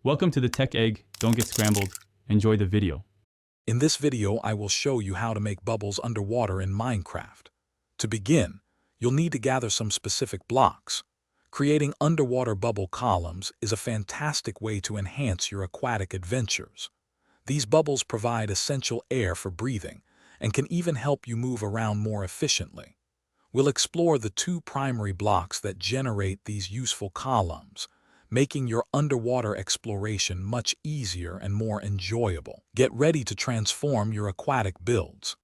Welcome to the Tech Egg. Don't get scrambled. Enjoy the video. In this video, I will show you how to make bubbles underwater in Minecraft. To begin, you'll need to gather some specific blocks. Creating underwater bubble columns is a fantastic way to enhance your aquatic adventures. These bubbles provide essential air for breathing and can even help you move around more efficiently. We'll explore the two primary blocks that generate these useful columns, making your underwater exploration much easier and more enjoyable. Get ready to transform your aquatic builds.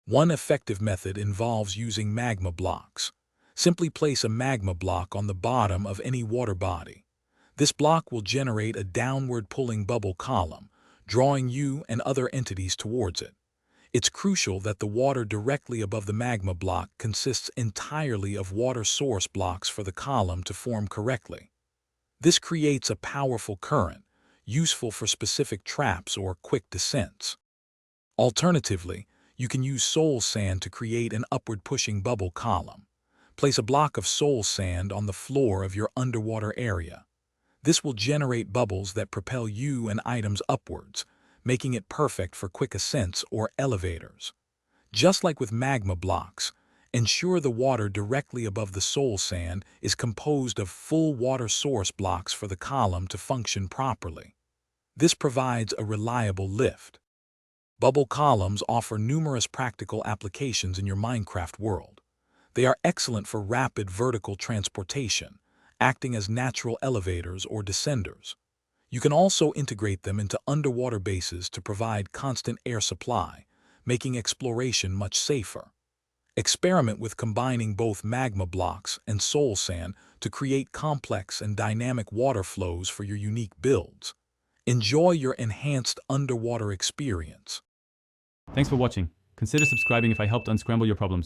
One effective method involves using magma blocks. Simply place a magma block on the bottom of any water body. This block will generate a downward pulling bubble column, drawing you and other entities towards it. It's crucial that the water directly above the magma block consists entirely of water source blocks for the column to form correctly. This creates a powerful current, useful for specific traps or quick descents. Alternatively, you can use soul sand to create an upward-pushing bubble column. Place a block of soul sand on the floor of your underwater area. This will generate bubbles that propel you and items upwards, making it perfect for quick ascents or elevators. Just like with magma blocks, ensure the water directly above the soul sand is composed of full water source blocks for the column to function properly. This provides a reliable lift. Bubble columns offer numerous practical applications in your Minecraft world. They are excellent for rapid vertical transportation, acting as natural elevators or descenders. You can also integrate them into underwater bases to provide constant air supply, making exploration much safer. Experiment with combining both magma blocks and soul sand to create complex and dynamic water flows for your unique builds. Enjoy your enhanced underwater experience. Thanks for watching. Consider subscribing if I helped unscramble your problems.